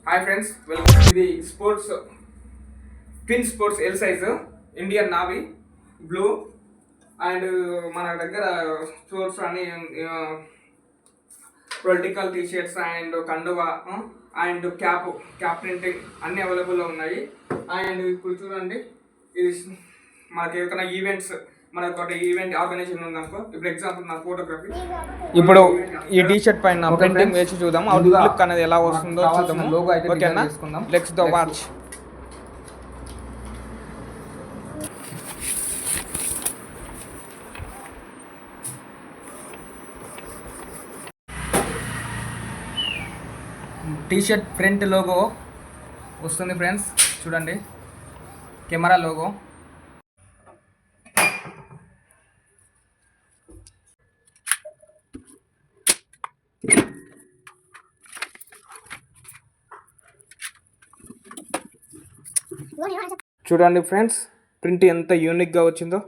Hi friends, welcome. ఇది sports twin sports L size Indian navy blue and మన దగ్గర sports అన్ని political T-shirts and కండువా and cap printing అన్నీ అవైలబుల్లో ఉన్నాయి. అండ్ ఇప్పుడు చూడండి, ఇది మనకి ఏదైనా ఈవెంట్స్, మనకు ఒక ఈవెంట్ ఆర్గనైజేషన్ ఉందనుకో. ఇప్పుడు ఎగ్జాంపుల్ నా ఫోటోగ్రఫీ, ఇప్పుడు ఈ టీ షర్ట్ పైన ప్రింటింగ్ వేసి చూద్దాం, అవుట్లుక్ అనేది ఎలా వస్తుందో చూద్దాము. లోగో అయితే ఓకేనా, let's the watch. T shirt print logo వస్తుంది ఫ్రెండ్స్, చూడండి, కెమెరా లోగో. చూడండి ఫ్రెండ్స్, ప్రింట్ ఎంత యూనిక్గా వచ్చిందో.